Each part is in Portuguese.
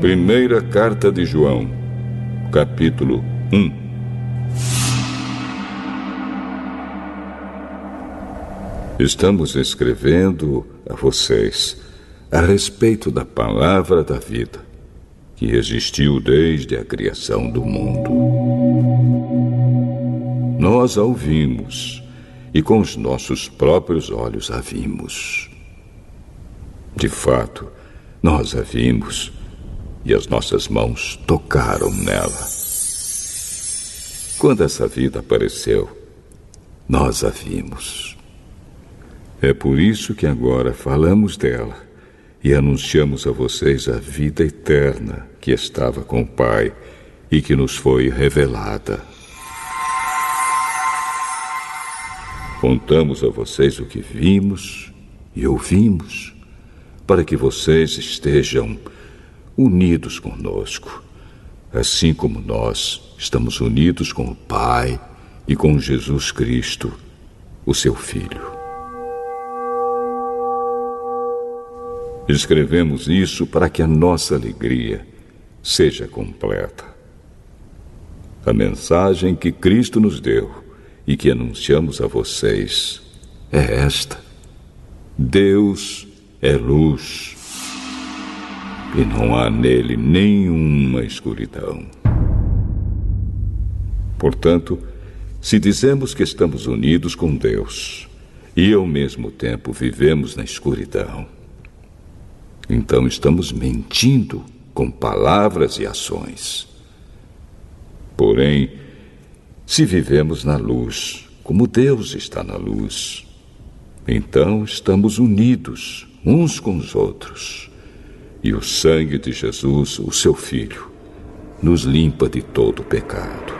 Primeira Carta de João, capítulo 1. Estamos escrevendo a vocês a respeito da palavra da vida, que existiu desde a criação do mundo. Nós a ouvimos e com os nossos próprios olhos a vimos. De fato, nós a vimos e as nossas mãos tocaram nela. Quando essa vida apareceu, nós a vimos. É por isso que agora falamos dela e anunciamos a vocês a vida eterna que estava com o Pai e que nos foi revelada. Contamos a vocês o que vimos e ouvimos, para que vocês estejam unidos conosco, assim como nós estamos unidos com o Pai e com Jesus Cristo, o seu Filho. Escrevemos isso para que a nossa alegria seja completa. A mensagem que Cristo nos deu e que anunciamos a vocês é esta: Deus é luz e não há nele nenhuma escuridão. Portanto, se dizemos que estamos unidos com Deus e ao mesmo tempo vivemos na escuridão, então estamos mentindo com palavras e ações. Porém, se vivemos na luz, como Deus está na luz, então estamos unidos uns com os outros. E o sangue de Jesus, o seu Filho, nos limpa de todo pecado.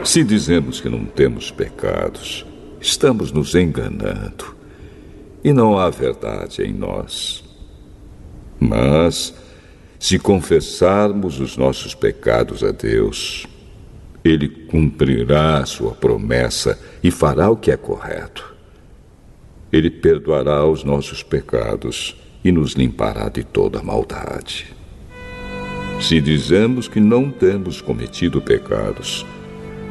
Se dizemos que não temos pecados, estamos nos enganando e não há verdade em nós. Mas, se confessarmos os nossos pecados a Deus, Ele cumprirá a sua promessa e fará o que é correto. Ele perdoará os nossos pecados e nos limpará de toda maldade. Se dizemos que não temos cometido pecados,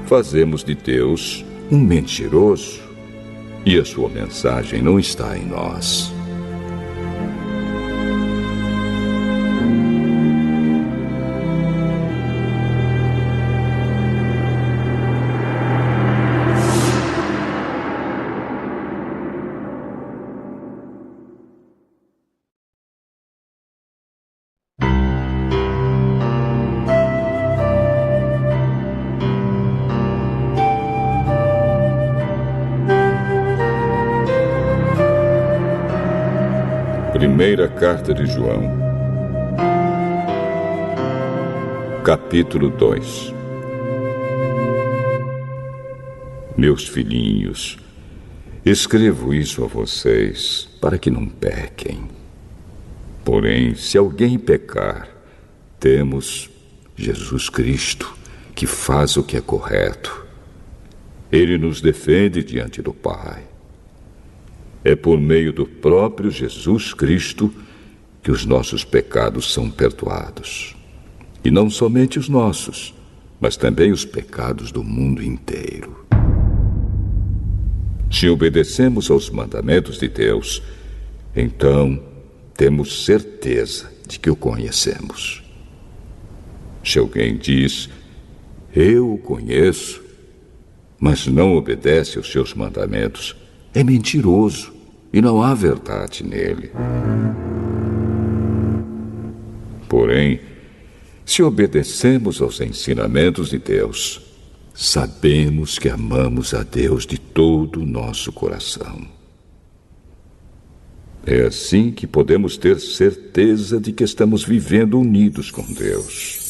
fazemos de Deus um mentiroso e a sua mensagem não está em nós. Primeira Carta de João, capítulo 2. Meus filhinhos, escrevo isso a vocês para que não pequem. Porém, se alguém pecar, temos Jesus Cristo, que faz o que é correto. Ele nos defende diante do Pai. É por meio do próprio Jesus Cristo que os nossos pecados são perdoados. E não somente os nossos, mas também os pecados do mundo inteiro. Se obedecemos aos mandamentos de Deus, então temos certeza de que o conhecemos. Se alguém diz, eu o conheço, mas não obedece aos seus mandamentos, é mentiroso e não há verdade nele. Porém, se obedecemos aos ensinamentos de Deus, sabemos que amamos a Deus de todo o nosso coração. É assim que podemos ter certeza de que estamos vivendo unidos com Deus.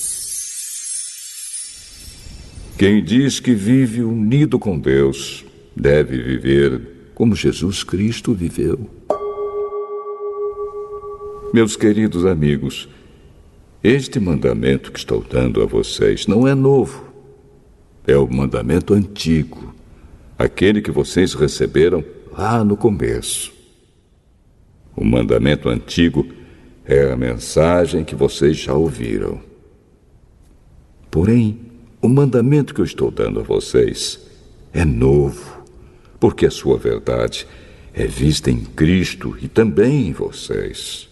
Quem diz que vive unido com Deus deve viver como Jesus Cristo viveu. Meus queridos amigos, este mandamento que estou dando a vocês não é novo. É o mandamento antigo, aquele que vocês receberam lá no começo. O mandamento antigo é a mensagem que vocês já ouviram. Porém, o mandamento que eu estou dando a vocês é novo, porque a sua verdade é vista em Cristo e também em vocês.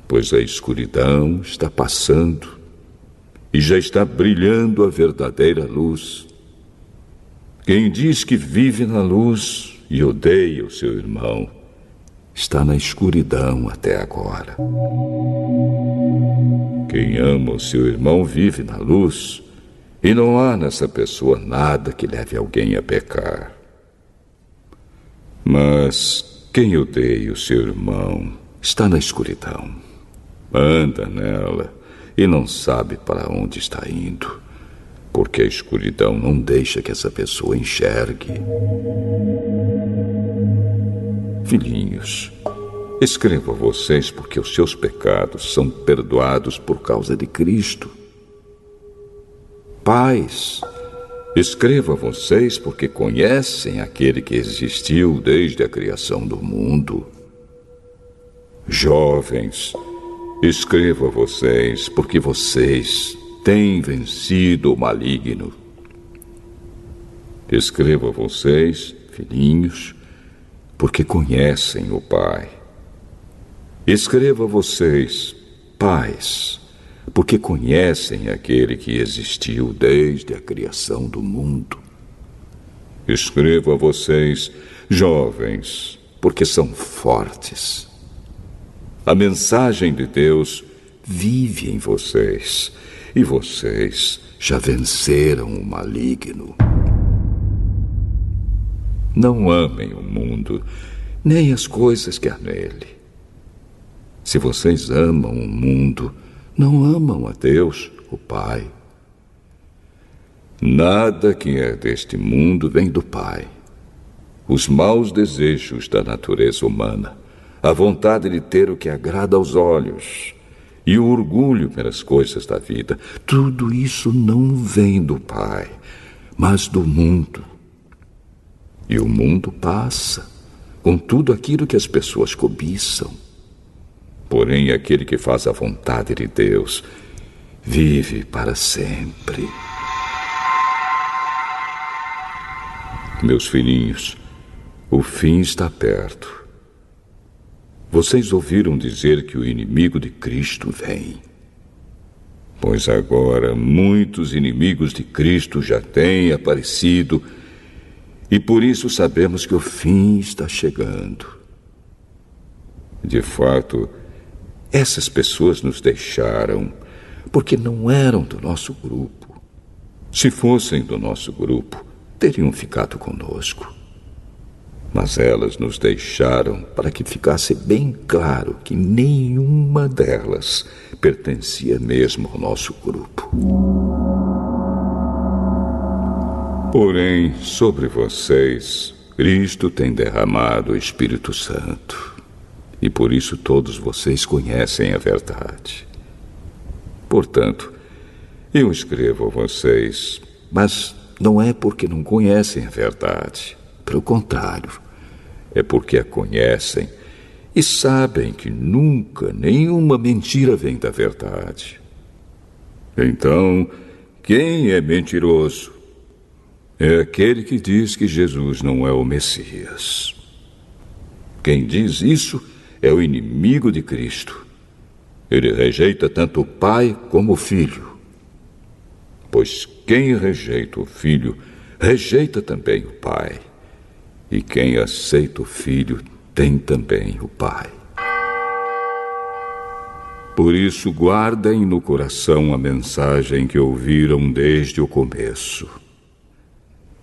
Pois a escuridão está passando e já está brilhando a verdadeira luz. Quem diz que vive na luz e odeia o seu irmão está na escuridão até agora. Quem ama o seu irmão vive na luz, e não há nessa pessoa nada que leve alguém a pecar. Mas quem odeia o seu irmão está na escuridão. Anda nela e não sabe para onde está indo, porque a escuridão não deixa que essa pessoa enxergue. Filhinhos, escrevo a vocês porque os seus pecados são perdoados por causa de Cristo. Pais, escrevo a vocês porque conhecem aquele que existiu desde a criação do mundo. Jovens, escrevo a vocês porque vocês têm vencido o maligno. Escrevo a vocês, filhinhos, porque conhecem o Pai. Escrevo a vocês, pais, porque conhecem aquele que existiu desde a criação do mundo. Escrevo a vocês, jovens, porque são fortes. A mensagem de Deus vive em vocês, e vocês já venceram o maligno. Não amem o mundo, nem as coisas que há nele. Se vocês amam o mundo, não amam a Deus, o Pai. Nada que é deste mundo vem do Pai. Os maus desejos da natureza humana, a vontade de ter o que agrada aos olhos e o orgulho pelas coisas da vida, tudo isso não vem do Pai, mas do mundo. E o mundo passa, com tudo aquilo que as pessoas cobiçam. Porém, aquele que faz a vontade de Deus vive para sempre. Meus filhinhos, o fim está perto. Vocês ouviram dizer que o inimigo de Cristo vem. Pois agora muitos inimigos de Cristo já têm aparecido, e por isso sabemos que o fim está chegando. De fato, essas pessoas nos deixaram porque não eram do nosso grupo. Se fossem do nosso grupo, teriam ficado conosco. Mas elas nos deixaram para que ficasse bem claro que nenhuma delas pertencia mesmo ao nosso grupo. Porém, sobre vocês, Cristo tem derramado o Espírito Santo, e por isso todos vocês conhecem a verdade. Portanto, eu escrevo a vocês, mas não é porque não conhecem a verdade. Pelo contrário, é porque a conhecem e sabem que nunca nenhuma mentira vem da verdade. Então, quem é mentiroso? É aquele que diz que Jesus não é o Messias. Quem diz isso é o inimigo de Cristo. Ele rejeita tanto o Pai como o Filho. Pois quem rejeita o Filho, rejeita também o Pai. E quem aceita o Filho, tem também o Pai. Por isso, guardem no coração a mensagem que ouviram desde o começo.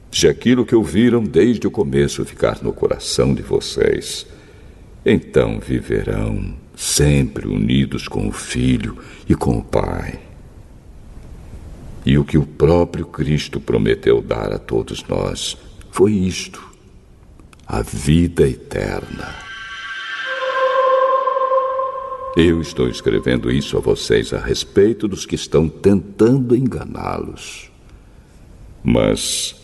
Se aquilo que ouviram desde o começo ficar no coração de vocês, então viverão sempre unidos com o Filho e com o Pai. E o que o próprio Cristo prometeu dar a todos nós foi isto: a vida eterna. Eu estou escrevendo isso a vocês a respeito dos que estão tentando enganá-los. Mas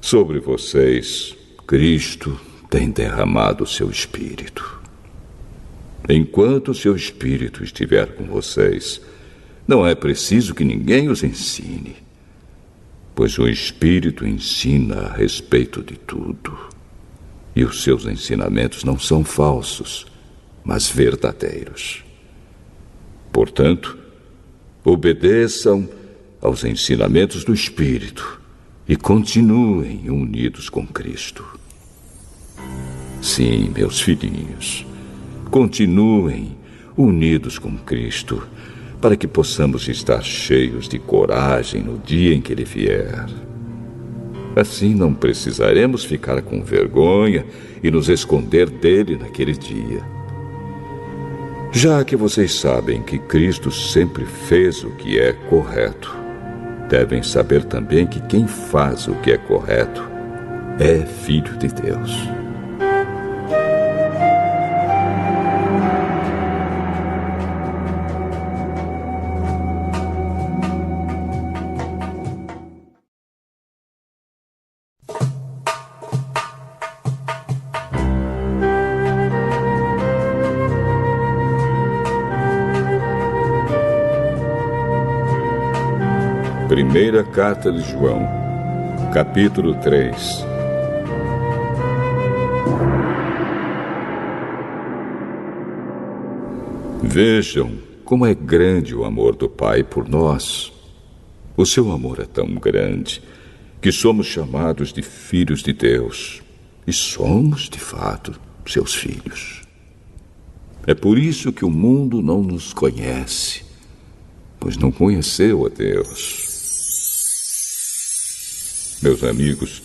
sobre vocês, Cristo tem derramado o seu Espírito. Enquanto seu espírito estiver com vocês, não é preciso que ninguém os ensine, pois o Espírito ensina a respeito de tudo. E os seus ensinamentos não são falsos, mas verdadeiros. Portanto, obedeçam aos ensinamentos do Espírito e continuem unidos com Cristo. Sim, meus filhinhos, continuem unidos com Cristo, para que possamos estar cheios de coragem no dia em que Ele vier. Assim não precisaremos ficar com vergonha e nos esconder dele naquele dia. Já que vocês sabem que Cristo sempre fez o que é correto, devem saber também que quem faz o que é correto é filho de Deus. Primeira Carta de João, capítulo 3. Vejam como é grande o amor do Pai por nós. O seu amor é tão grande que somos chamados de filhos de Deus. E somos, de fato, seus filhos. É por isso que o mundo não nos conhece, pois não conheceu a Deus. Meus amigos,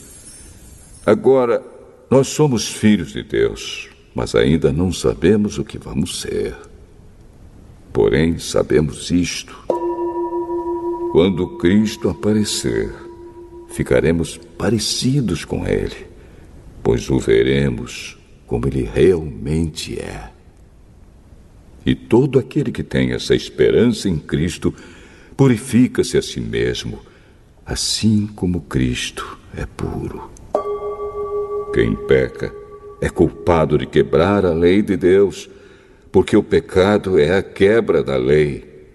agora nós somos filhos de Deus, mas ainda não sabemos o que vamos ser. Porém, sabemos isto: quando Cristo aparecer, ficaremos parecidos com Ele, pois o veremos como Ele realmente é. E todo aquele que tem essa esperança em Cristo purifica-se a si mesmo, assim como Cristo é puro. Quem peca é culpado de quebrar a lei de Deus, porque o pecado é a quebra da lei.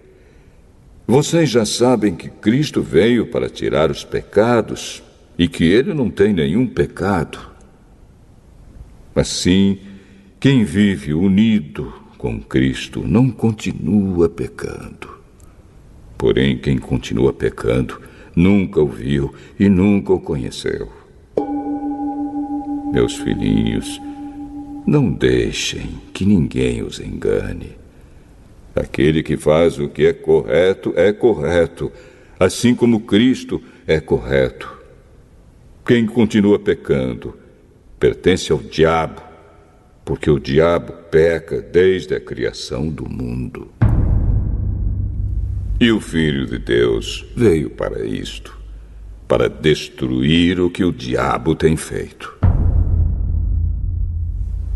Vocês já sabem que Cristo veio para tirar os pecados e que Ele não tem nenhum pecado. Assim, quem vive unido com Cristo não continua pecando. Porém, quem continua pecando nunca o viu e nunca o conheceu. Meus filhinhos, não deixem que ninguém os engane. Aquele que faz o que é correto, assim como Cristo é correto. Quem continua pecando pertence ao diabo, porque o diabo peca desde a criação do mundo. E o Filho de Deus veio para isto, para destruir o que o diabo tem feito.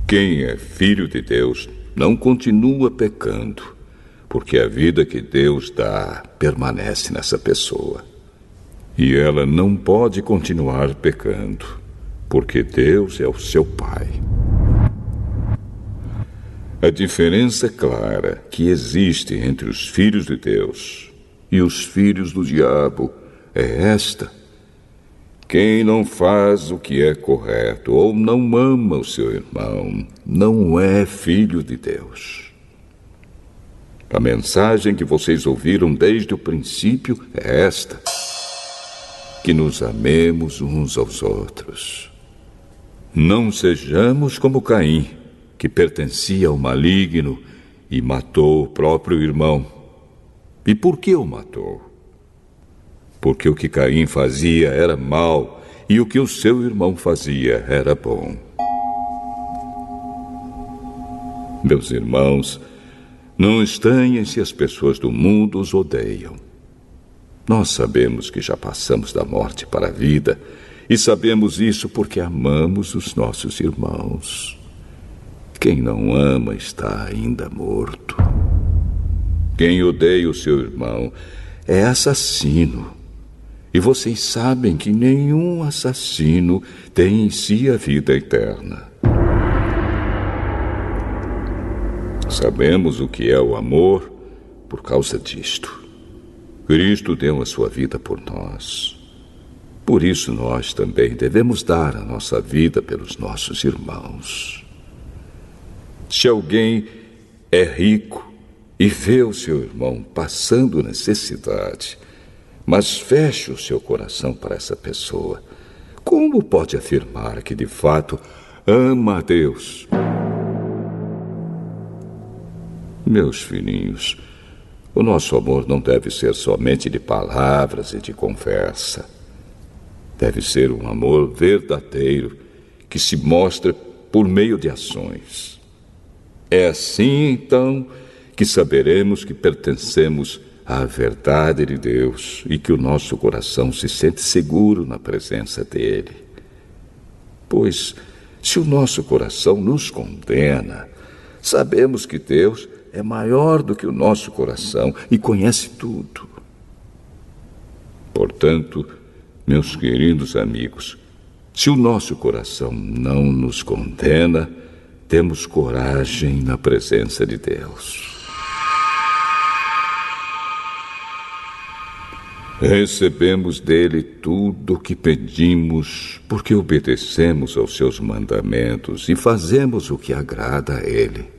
Quem é filho de Deus não continua pecando, porque a vida que Deus dá permanece nessa pessoa. E ela não pode continuar pecando, porque Deus é o seu Pai. A diferença clara que existe entre os filhos de Deus e os filhos do diabo é esta: quem não faz o que é correto ou não ama o seu irmão não é filho de Deus. A mensagem que vocês ouviram desde o princípio é esta: que nos amemos uns aos outros. Não sejamos como Caim, que pertencia ao maligno e matou o próprio irmão. E por que o matou? Porque o que Caim fazia era mal e o que o seu irmão fazia era bom. Meus irmãos, não estranhem se as pessoas do mundo os odeiam. Nós sabemos que já passamos da morte para a vida, e sabemos isso porque amamos os nossos irmãos. Quem não ama está ainda morto. Quem odeia o seu irmão é assassino. E vocês sabem que nenhum assassino tem em si a vida eterna. Sabemos o que é o amor por causa disto. Cristo deu a sua vida por nós. Por isso nós também devemos dar a nossa vida pelos nossos irmãos. Se alguém é rico e vê o seu irmão passando necessidade, mas fecha o seu coração para essa pessoa, como pode afirmar que de fato ama a Deus? Meus filhinhos, o nosso amor não deve ser somente de palavras e de conversa. Deve ser um amor verdadeiro que se mostra por meio de ações. É assim, então, que saberemos que pertencemos à verdade de Deus e que o nosso coração se sente seguro na presença dele. Pois, se o nosso coração nos condena, sabemos que Deus é maior do que o nosso coração e conhece tudo. Portanto, meus queridos amigos, se o nosso coração não nos condena, temos coragem na presença de Deus. Recebemos dele tudo o que pedimos, porque obedecemos aos seus mandamentos e fazemos o que agrada a ele.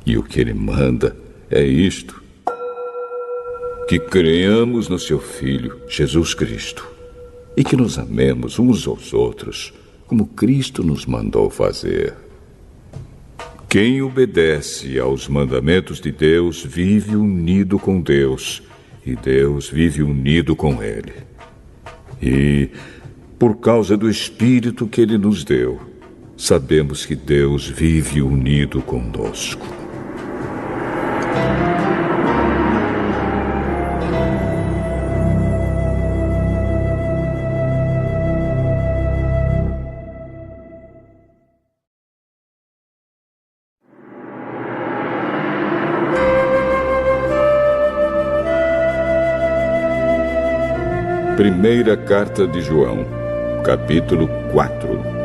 E o que ele manda é isto: que creamos no seu Filho, Jesus Cristo, e que nos amemos uns aos outros, como Cristo nos mandou fazer. Quem obedece aos mandamentos de Deus vive unido com Deus, e Deus vive unido com ele. E, por causa do Espírito que ele nos deu, sabemos que Deus vive unido conosco. Primeira Carta de João, capítulo 4.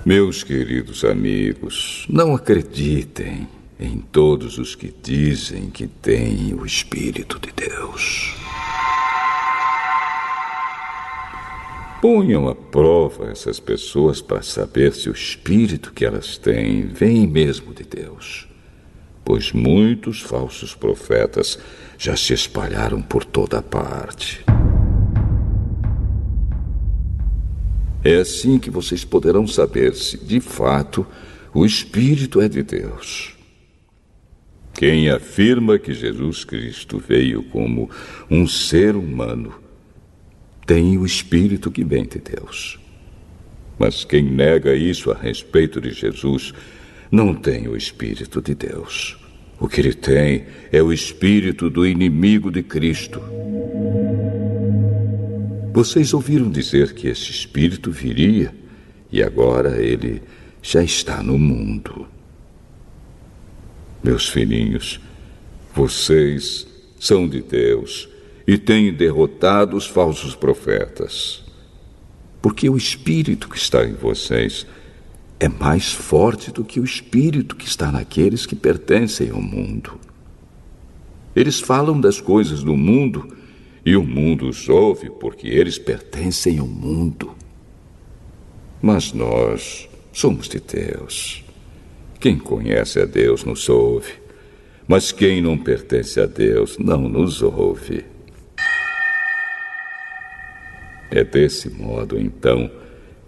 Meus queridos amigos, não acreditem em todos os que dizem que têm o Espírito de Deus. Ponham à prova essas pessoas para saber se o espírito que elas têm vem mesmo de Deus. Pois muitos falsos profetas já se espalharam por toda a parte. É assim que vocês poderão saber se, de fato, o Espírito é de Deus. Quem afirma que Jesus Cristo veio como um ser humano tem o Espírito que vem de Deus. Mas quem nega isso a respeito de Jesus não tem o Espírito de Deus. O que ele tem é o espírito do inimigo de Cristo. Vocês ouviram dizer que esse espírito viria e agora ele já está no mundo. Meus filhinhos, vocês são de Deus e têm derrotado os falsos profetas. Porque o espírito que está em vocês é mais forte do que o espírito que está naqueles que pertencem ao mundo. Eles falam das coisas do mundo e o mundo os ouve porque eles pertencem ao mundo. Mas nós somos de Deus. Quem conhece a Deus nos ouve, mas quem não pertence a Deus não nos ouve. É desse modo, então,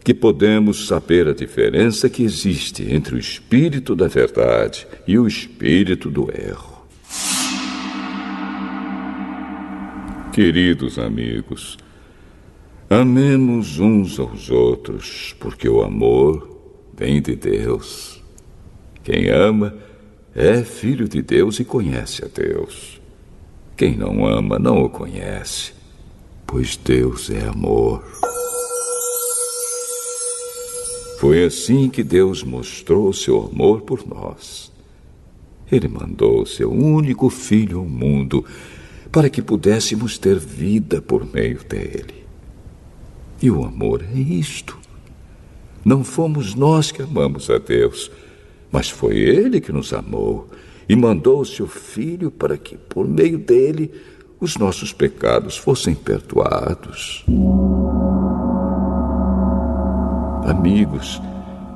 que podemos saber a diferença que existe entre o espírito da verdade e o espírito do erro. Queridos amigos, amemos uns aos outros, porque o amor vem de Deus. Quem ama é filho de Deus e conhece a Deus. Quem não ama não o conhece, pois Deus é amor. Foi assim que Deus mostrou seu amor por nós. Ele mandou seu único filho ao mundo para que pudéssemos ter vida por meio dele. E o amor é isto. Não fomos nós que amamos a Deus, mas foi Ele que nos amou e mandou o seu Filho para que, por meio dele, os nossos pecados fossem perdoados. Amigos,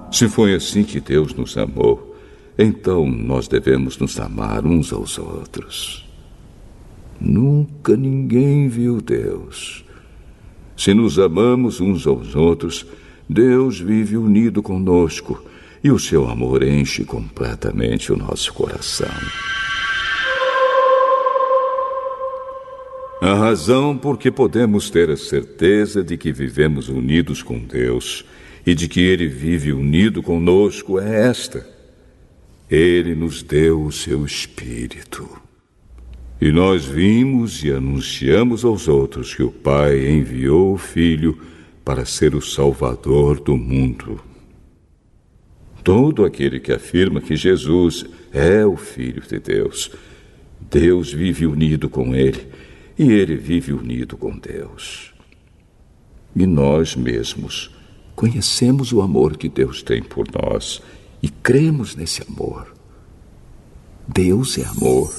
se foi assim que Deus nos amou, então nós devemos nos amar uns aos outros. Nunca ninguém viu Deus. Se nos amamos uns aos outros, Deus vive unido conosco e o seu amor enche completamente o nosso coração. A razão por que podemos ter a certeza de que vivemos unidos com Deus e de que Ele vive unido conosco é esta: Ele nos deu o seu Espírito. E nós vimos e anunciamos aos outros que o Pai enviou o Filho para ser o Salvador do mundo. Todo aquele que afirma que Jesus é o Filho de Deus, Deus vive unido com Ele e Ele vive unido com Deus. E nós mesmos conhecemos o amor que Deus tem por nós e cremos nesse amor. Deus é amor.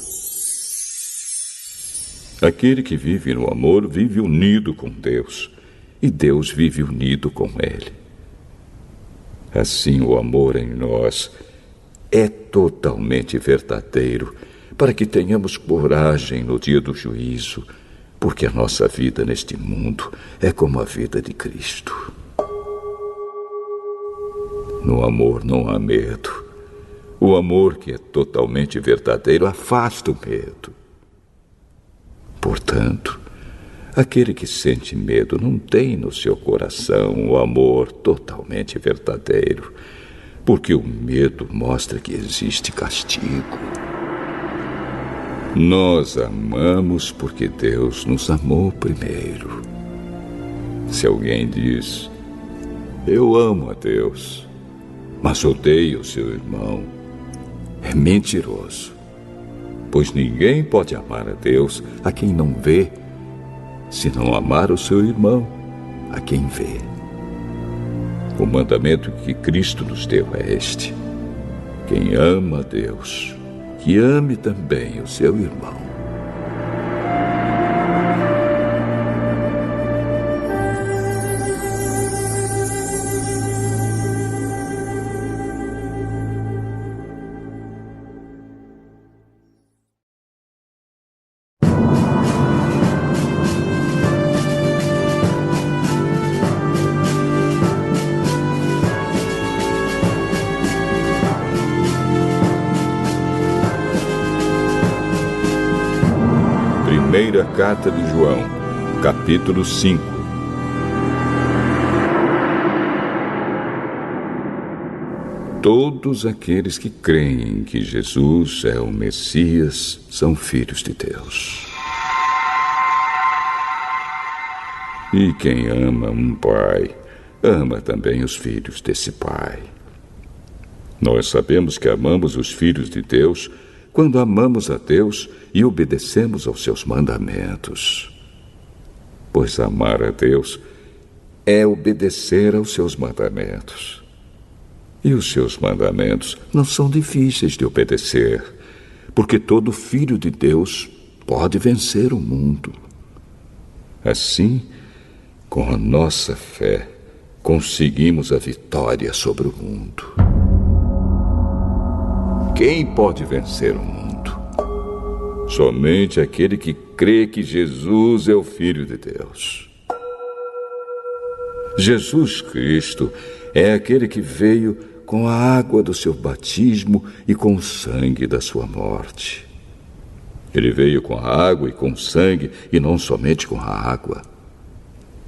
Aquele que vive no amor vive unido com Deus e Deus vive unido com Ele. Assim, o amor em nós é totalmente verdadeiro, para que tenhamos coragem no dia do juízo, porque a nossa vida neste mundo é como a vida de Cristo. No amor não há medo. O amor que é totalmente verdadeiro afasta o medo. Portanto, aquele que sente medo não tem no seu coração o amor totalmente verdadeiro, porque o medo mostra que existe castigo. Nós amamos porque Deus nos amou primeiro. Se alguém diz: eu amo a Deus, mas odeio o seu irmão, é mentiroso. Pois ninguém pode amar a Deus a quem não vê, se não amar o seu irmão a quem vê. O mandamento que Cristo nos deu é este: quem ama a Deus, que ame também o seu irmão. Primeira Carta de João, capítulo 5. Todos aqueles que creem que Jesus é o Messias são filhos de Deus. E quem ama um pai, ama também os filhos desse pai. Nós sabemos que amamos os filhos de Deus quando amamos a Deus e obedecemos aos seus mandamentos. Pois amar a Deus é obedecer aos seus mandamentos. E os seus mandamentos não são difíceis de obedecer, porque todo filho de Deus pode vencer o mundo. Assim, com a nossa fé, conseguimos a vitória sobre o mundo. Quem pode vencer o mundo? Somente aquele que crê que Jesus é o Filho de Deus. Jesus Cristo é aquele que veio com a água do seu batismo e com o sangue da sua morte. Ele veio com a água e com o sangue, e não somente com a água.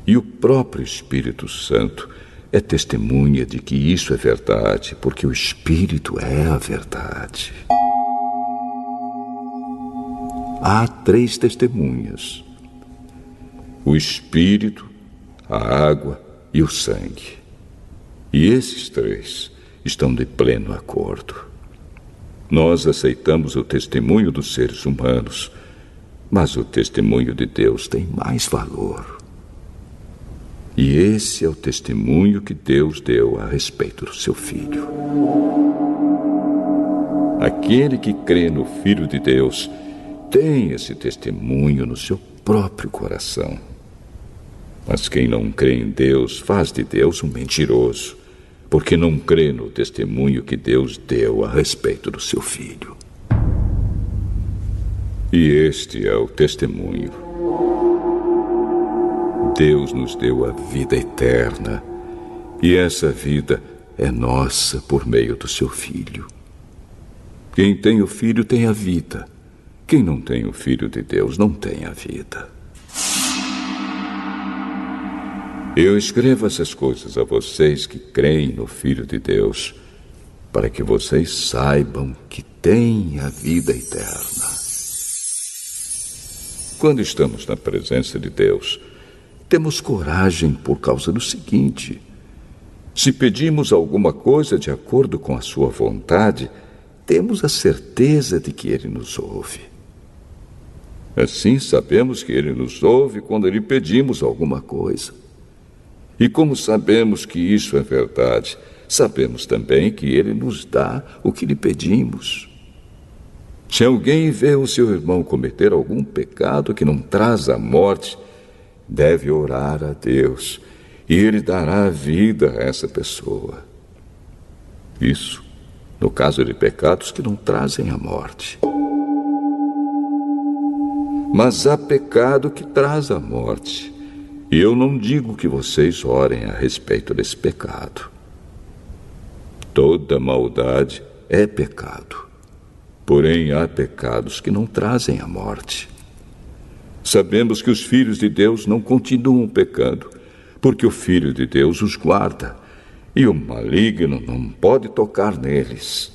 E o próprio Espírito Santo é testemunha de que isso é verdade, porque o Espírito é a verdade. Há 3 testemunhas: o Espírito, a água e o sangue. E esses 3 estão de pleno acordo. Nós aceitamos o testemunho dos seres humanos, mas o testemunho de Deus tem mais valor. E esse é o testemunho que Deus deu a respeito do seu Filho. Aquele que crê no Filho de Deus tem esse testemunho no seu próprio coração. Mas quem não crê em Deus faz de Deus um mentiroso, porque não crê no testemunho que Deus deu a respeito do seu Filho. E este é o testemunho. Deus nos deu a vida eterna, e essa vida é nossa por meio do seu Filho. Quem tem o Filho tem a vida. Quem não tem o Filho de Deus não tem a vida. Eu escrevo essas coisas a vocês que creem no Filho de Deus, para que vocês saibam que têm a vida eterna. Quando estamos na presença de Deus, temos coragem por causa do seguinte: se pedimos alguma coisa de acordo com a sua vontade, temos a certeza de que Ele nos ouve. Assim, sabemos que Ele nos ouve quando lhe pedimos alguma coisa. E como sabemos que isso é verdade, sabemos também que Ele nos dá o que lhe pedimos. Se alguém vê o seu irmão cometer algum pecado que não traz a morte, deve orar a Deus, e Ele dará vida a essa pessoa. Isso no caso de pecados que não trazem a morte. Mas há pecado que traz a morte, e eu não digo que vocês orem a respeito desse pecado. Toda maldade é pecado, porém há pecados que não trazem a morte. Sabemos que os filhos de Deus não continuam pecando, porque o Filho de Deus os guarda, e o maligno não pode tocar neles.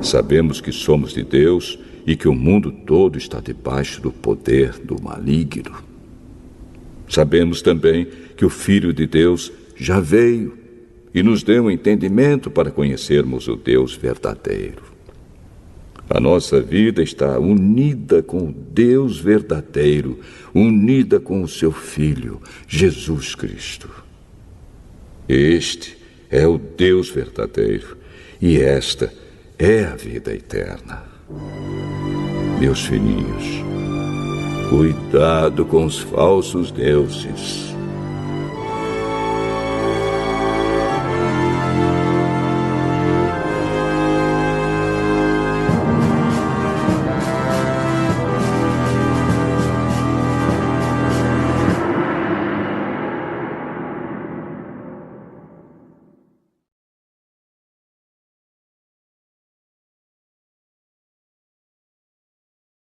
Sabemos que somos de Deus e que o mundo todo está debaixo do poder do maligno. Sabemos também que o Filho de Deus já veio e nos deu entendimento para conhecermos o Deus verdadeiro. A nossa vida está unida com o Deus verdadeiro, unida com o seu Filho, Jesus Cristo. Este é o Deus verdadeiro e esta é a vida eterna. Meus filhinhos, cuidado com os falsos deuses.